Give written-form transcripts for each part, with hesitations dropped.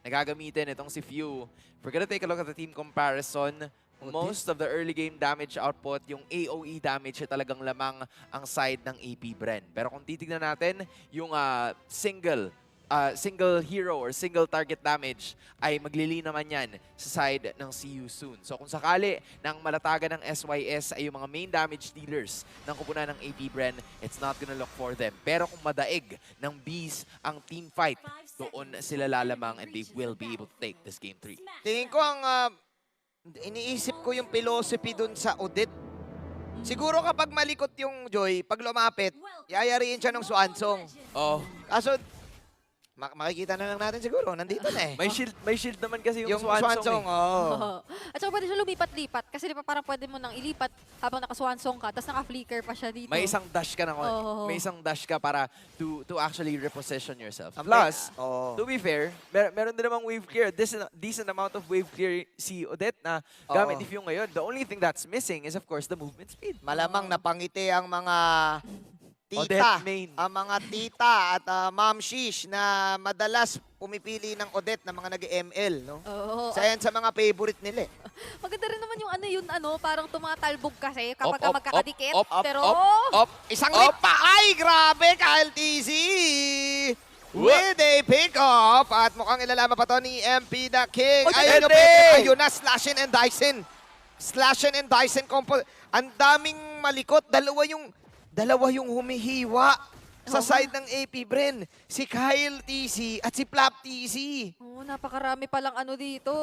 na gagamitin itong si Few. If we're gonna take a look at the team comparison, most of the early game damage output, yung AoE damage ay talagang lamang ang side ng AP Bren. Pero kung titignan natin, yung single hero or single target damage ay maglili naman yan sa side ng See You Soon. So kung sakali nang malatagan ng SYS ay yung mga main damage dealers ng kupunan ng AP Bren, it's not gonna look for them. Pero kung madaig ng Bees ang team fight, doon sila lalamang and they will be able to take this game 3. Tingin ko ang iniisip ko yung philosophy dun sa Odette. Siguro kapag malikot yung Joy, pag lumapit, yayariin siya ng Swansong. Oh, Kaso, makikita na lang natin siguro, nandito na eh. may shield naman kasi yung, Yung Swansong, oo. At saka pwede siya lumipat-lipat. Kasi di ba parang pwede mo nang ilipat habang nakaswansong ka, tapos naka-flicker pa siya dito. May isang dash ka na Oo. may isang dash ka para to actually reposition yourself. Ang Plus, oo. to be fair, meron din namang wave clear. Decent amount of wave clear si Odette na gamit Oo. if yung ngayon. The only thing that's missing is of course the movement speed. Malamang napangiti ang mga tita, Odette main. ang mga tita at ma'am shish na madalas pumipili ng Odette na mga nag-ML, no? Oo. Sa yan sa mga favorite nila eh. Maganda rin naman yung parang tumatalbog kasi kapag Op, op, magkakadikit. op, op, pero, op. Isang Up. rip pa! Ay, grabe! Kyle TZ! With a pick-up. At mukhang ilalaman pa to ni MP the King. Oh, Ayun, Henry! ayun na, Slashin and Dyson. Slashin and Dyson combo. Ang daming malikot. Dalawa yung humihiwa sa side ng AP Bren. Si Kyle TZ at si Flap TZ. oh, napakarami palang dito,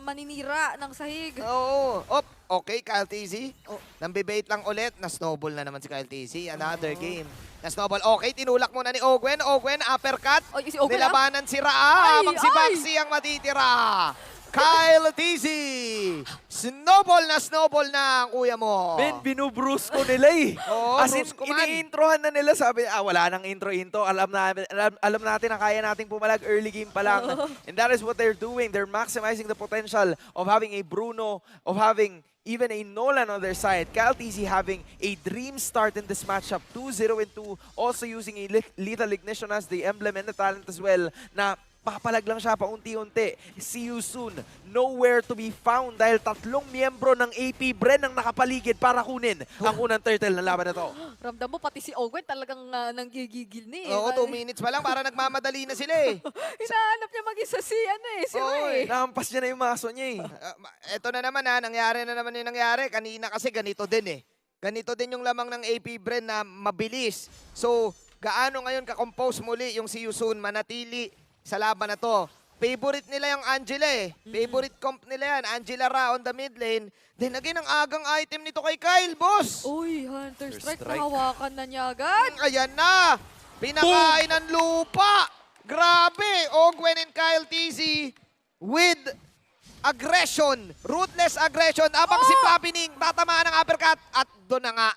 maninira ng sahig. Oo. Okay, Kyle TZ. Nambibait lang ulit. Na-snowball na naman si Kyle TZ. Another game. Na-snowball. Okay, tinulak muna ni Ogwen. Ogwen, uppercut. Oy, si Ogwen, Nilabanan si Raa. Ay, Habang si ay. Baxi ang matitira. Kyle TZ. Snowball na ang kuya mo. Ben, binubruce ko nila eh. Oo, As in, bruce ko man. ini-introhan na nila. Sabi, wala nang intro-intro. Alam natin na kaya nating pumalag early game pa lang. And that is what they're doing. They're maximizing the potential of having a Bruno, of having even a Nolan on their side. Kyle TZ having a dream start in this matchup. 2-0-2. Also using a Lethal Ignition as the emblem and the talent as well. Na papalag lang siya paunti-unti. See You Soon. Nowhere to be found dahil 3 miyembro ng AP Bren ang nakapaligid para kunin ang unang turtle ng laban na to. Ramdam mo, pati si Ogwen talagang nanggigigil ni. Oo, 2 minutes pa lang para nagmamadali na sila eh. Hinahanap niya mag-isa si Oo, Ray. Nahampas niya na yung maso niya eh. Ito na naman nangyari na naman yung nangyari. Kanina kasi ganito din eh. Ganito din yung lamang ng AP Bren na mabilis. So, gaano ngayon ka-compose muli yung si Yusun manatili sa laban na to. Favorite nila yung Angela eh. Favorite comp nila yan. Angela Ra on the mid lane. Then again, ang agang item nito kay Kyle, boss. Uy, Hunter Strike, Strike. nahawakan na niya agad. Ayan na. Pinakain ng lupa. Grabe. Ogwen and Kyle TZ with aggression. Ruthless aggression. Abang si Papining tatamaan ng uppercut. At doon na nga,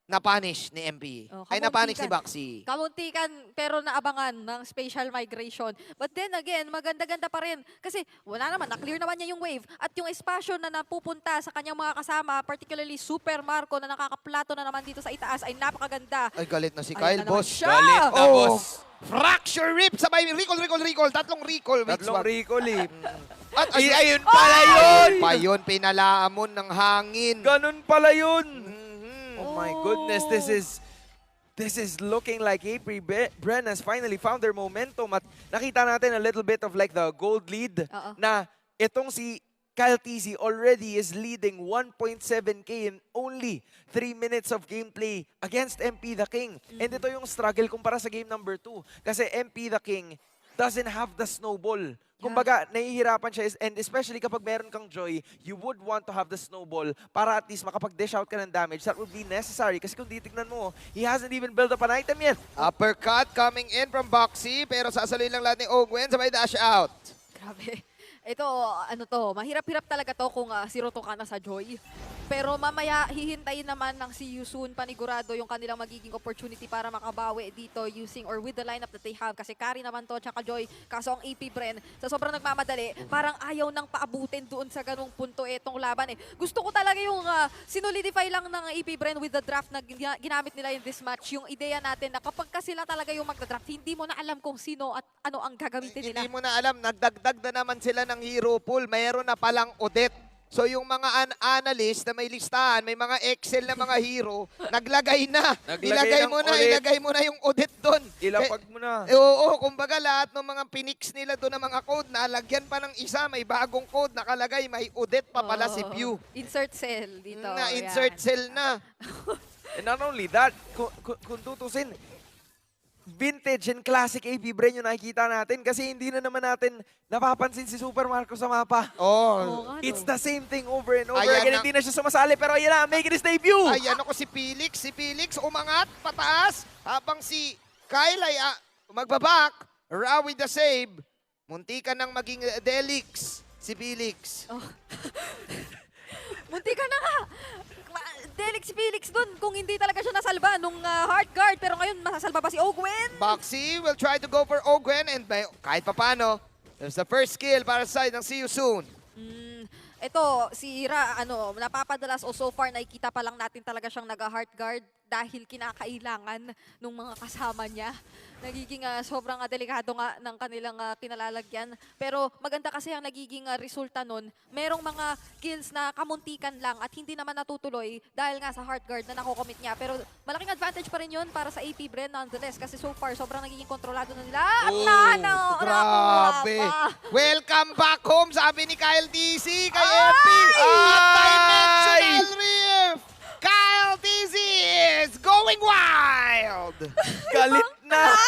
na-punish ni MP. Oh, Ay, na-punish ni kamuntikan. Baxi. Kamuntikan pero naabangan ng spatial migration. But then again, maganda-ganda pa rin. Kasi wala naman, na-clear naman niya yung wave. At yung espasyo na napupunta sa kanyang mga kasama, particularly Super Marco na nakakaplato na naman dito sa itaas ay napakaganda. Ay, galit na si Ayan Kyle, na naman boss. siya. Galit na, Oh, boss. fracture rip. Sabay, recall. Tatlong recall. Wait, Tatlong swag. recall eh. At Ay, ayun pala yun! Pa yun, pinalaamon ng hangin. Ganun pala yun! Mhm. Oh my goodness, this is looking like AP Bren has finally found their momentum at nakita natin a little bit of like the gold lead Oo. na itong si Kyle TZ already is leading 1.7k in only 3 minutes of gameplay against MP the King. And ito yung struggle kumpara sa game number 2 kasi MP the King doesn't have the snowball. Kumbaga, nahihirapan siya and especially kapag meron kang Joy, you would want to have the snowball para at least makapag-dish out ka ng damage. That would be necessary kasi kung titignan mo, he hasn't even built up an item yet. Uppercut coming in from Boxy, pero sasaloy lang lahat ni Ogwen, sabay dash out. Grabe. Ito, mahirap-hirap talaga to kung zero to ka na sa Joy. Pero mamaya hihintayin naman ng si Yusun panigurado yung kanilang magiging opportunity para makabawi dito using or with the lineup that they have. Kasi carry naman to, tsaka Joy. Kaso ang AP Bren, sa sobrang nagmamadali, parang ayaw nang paabutin doon sa ganung punto itong laban eh. Gusto ko talaga yung sinolidify lang ng AP Bren with the draft na ginamit nila in this match. Yung ideya natin na kapag ka sila talaga yung magda-draft, hindi mo na alam kung sino at ano ang gagamitin nila. Hindi mo na alam, nagdagdag na naman sila ng hero pool. Mayroon na palang Odette. So yung mga analyst na may listahan, may mga Excel na mga hero, naglagay na. Naglagay ng Odette. Ilagay mo na yung Odette doon. Ilapag mo na. Oo, kumbaga lahat ng mga pinix nila doon ng mga code, nalagyan pa ng isa, may bagong code nakalagay, may Odette pa pala si Pew. Insert cell dito. Na-insert Ayan. cell na. And not only that, kung tutusin, vintage and classic AP Bren yung nakikita natin kasi hindi na naman natin napapansin si Super Marco sa mapa. Oh. It's the same thing over and over Ayan again. na. Hindi na siya sumasali pero ayan na, making his debut. Ay, ano ko si Felix. Si Felix umangat, pataas, habang si Kyle ay magbabak. Raw with the save. Munti ka nang maging Delix, si Felix. Oh. Munti ka na nga. Delix Felix dun kung hindi talaga siya nasalba nung hard guard. Pero ngayon, masasalba ba si Ogwen? Boxy will try to go for Ogwen and kahit papano, there's the first kill para sa side ng See You Soon. Ito, si Ira, napapadalas o so far nakikita pa lang natin talaga siyang nag-heart guard dahil kinakailangan ng mga kasama niya. Nagiging sobrang delikado nga ng kanilang kinalalagyan. Pero maganda kasi ang nagiging resulta nun. Merong mga kills na kamuntikan lang at hindi naman natutuloy dahil nga sa heart guard na nakocommit niya. Pero malaking advantage pa rin yun para sa AP Bren nonetheless kasi so far sobrang nagiging kontrolado na nila. At Grabe. Welcome back home, sabi ni Kyle DC kay MP. At Dimensional Rift! Kyle DC is going wild! Galit na!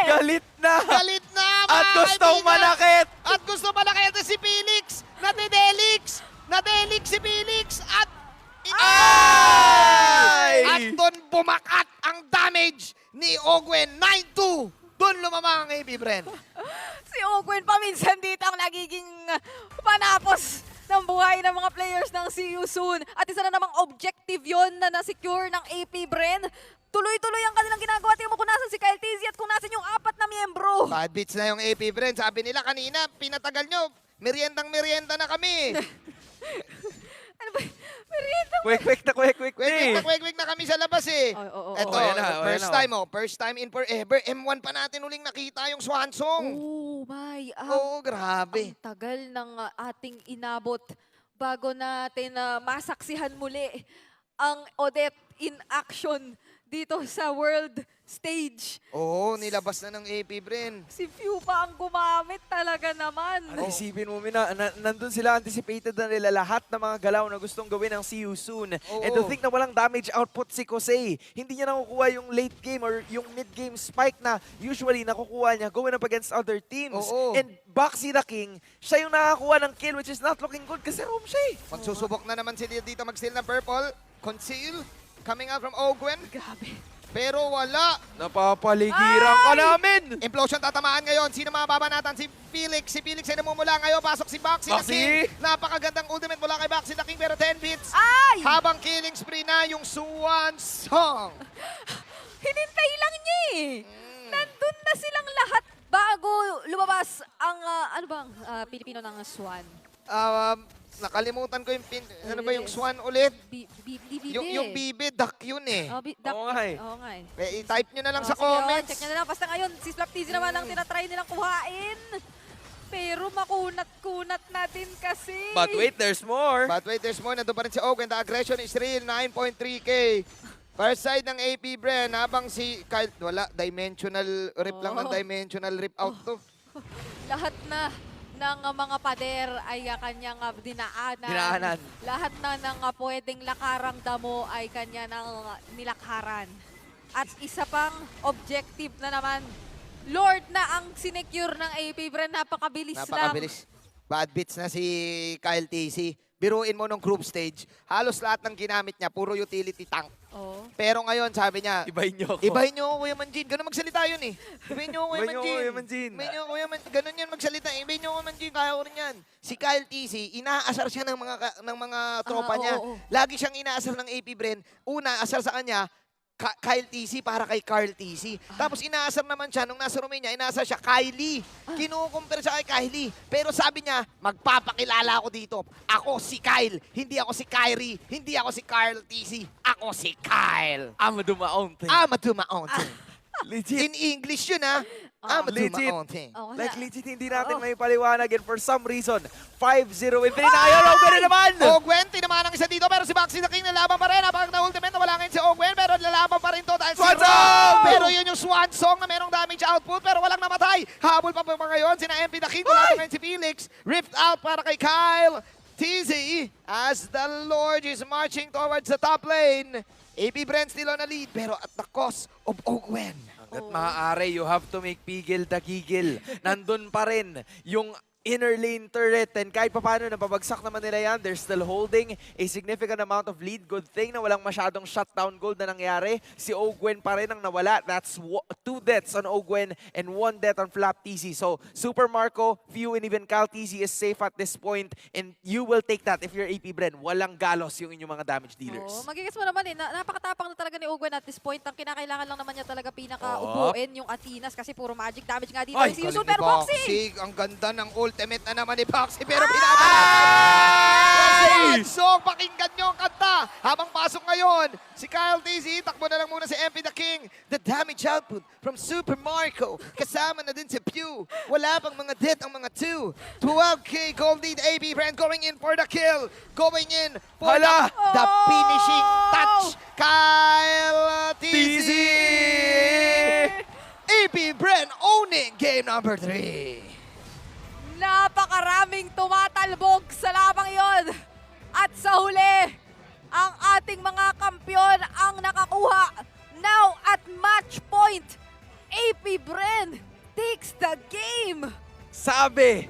Galit na! Galit na, mga At gustong kaibigan! manakit! At gusto malakit si Felix! Nade-Delix! Nade-Delix si Felix! At Ay! At doon bumakat ang damage ni Ogwen. 9-2! Doon lumamang ang AP Bren. Si Ogwen paminsan dito ang nagiging panapos ng buhay ng mga players ng See You Soon. At isa na namang objective yon na na-secure ng AP Bren. Tuloy-tuloy ang kanilang ginagawa. Tingnan mo kung nasan si Kyle TZ at kung nasan yung 4 na miyembro. Bad beats na yung AP Bren. Sabi nila kanina, pinatagal nyo. Meriendang-merienda na kami. Ano ba? Merienda. Quick na quick Kwek-kwek na kami sa labas eh. Oo. Ito, Ayan na, first ayan na. time first time in forever. M1 pa natin uling nakita yung Swan Song. Oh my. Oo, grabe. Ang tagal ng ating inabot bago natin masaksihan muli ang Odette in action dito sa world stage. Oo, nilabas na ng AP Bren. Si Pew pa ang gumamit talaga naman. Ano, isipin mo, Mina, nandun sila, anticipated na nila lahat ng mga galaw na gustong gawin ng See You Soon. Oo. And to think na walang damage output si Kosei. Hindi niya nakukuha yung late game or yung mid-game spike na usually nakukuha niya going up against other teams. Oo. And Boxy the King, siya yung nakakuha ng kill which is not looking good kasi home siya eh. Magsusubok na naman sila dito mag-steal ng purple. Conceal, coming out from Ogwen. Grabe. Pero wala. Napapaligiran ka namin! Implosion tatamaan ngayon. Sino mababanatan? Si Felix. Si Felix ay namumula ngayon. Pasok si Boxy the Boxy! King. Napakagandang ultimate mula kay Boxy the King pero 10 bits. Ay! Habang killing spree na yung Swan Song. Hinintay lang niya eh. Nandun na silang lahat bago lumabas ang, ano bang Pilipino ng Swan? Nakalimutan ko yung ano ba yung Swan ulit? BBD. Yung BB, duck yun eh. Oo nga eh. Oo nga eh. I-type nyo na lang sa Sige, oh, comments. check nyo na lang. Basta ngayon, si Slap TZ naman ang tinatry nilang kuhain. Pero makunat-kunat na din kasi. But wait, there's more. But wait, there's more. Nandun pa rin si Ogwen. The aggression is real. 9.3k. First side ng AP Bren. Habang si Kyle, wala. Dimensional rip lang ng dimensional rip out to. Lahat na ng mga pader ay kanyang dinaanan. Lahat na ng pwedeng lakarang damo ay kanya nang nilakaran. At isa pang objective na naman. Lord na ang sinecure ng AP Bren. Napakabilis lang. Napakabilis. Bad beats na si Kyle TC. biruin mo nung group stage, halos lahat ng ginamit niya, puro utility tank. Oo. Pero ngayon, sabi niya, Ibahin niyo ako. ibahin niyo ako, Kuya Manjin. Ganun magsalita yun eh. Ibahin niyo ako, Kuya Ibahin niyo ako, Manjin. Kuya Manjin. Ibahin niyo ako, Kuya Manjin. Ganun yan magsalita. Ibahin niyo ako, Kuya Manjin. Kaya ko rin yan. Si Kyle TC, inaasar siya ng mga tropa oo, niya. oo. Lagi siyang inaasar ng AP Bren. Una, asar sa kanya, Kyle TC para kay Carl TC. Tapos inaasar naman siya, nung nasa Romania, inaasar siya Kylie. Kinukumpare siya kay Kylie. Pero sabi niya, magpapakilala ako dito. Ako si Kyle, hindi ako si Kyrie, hindi ako si Carl TC. Ako si Kyle. Ama dumaonte. I'm a do my own thing. Legit. In English yun ha. I'm a do my Legit. own thing. Oo, Like wala. legit, hindi natin Oo. may paliwanag and for some reason, 5-0 win. Ayaw, Ogwen na naman! Ogwen, tinamaan ang isa dito pero si Baxi the King nalaban pa rin. Habang na-ultimate, wala ngayon si Ogwen pero lalaban pa rin to dahil si Swan Rob. Song! Pero yun yung Swan Song na merong damage output pero walang namatay. Habol pa ngayon sina MP the King. Wala pa ngayon si Felix. Rift out para kay Kyle. TZ as the Lord is marching towards the top lane. AP Bren still on a lead pero at the cost of Ogwen. Hanggat Oo. maaari, you have to make pigil the gigil. Nandun pa rin yung inner lane turret and kahit paano napabagsak naman nila yan, they're still holding a significant amount of lead. Good thing na walang masyadong shutdown gold na nangyari. Si Ogwen pa rin ang nawala. That's 2 deaths on Ogwen and 1 death on Flap TC. So Super Marco, Few, and even Cal TC is safe at this point and you will take that if you're AP Bren. Walang galos yung inyong mga damage dealers. Oo, magigets mo naman napakatapang na talaga ni Ogwen at this point. Ang kinakailangan lang naman niya talaga pinaka-ubuin yung Atinas kasi puro magic damage nga dito. Ay, Si Yusun, Galing ni pero Boxy! Ang ganda ng ultimate na naman ni Boxy pero pinapalagay. So, pakinggan nyo ang kanta. Habang pasok ngayon, si Kyle TZ, takbo na lang muna si MP the King. The damage output from Super Marco. Kasama na din si Pew. Wala pang mga death ang mga 2. 12K gold lead AP Brand going in for the kill. Going in for Hala! the finishing touch. Kyle TZ. AP Brand owning game number 3. Napakaraming tumatalbog sa labang yon. At sa huli, ang ating mga kampyon ang nakakuha. Now at match point, AP Bren takes the game. Sabi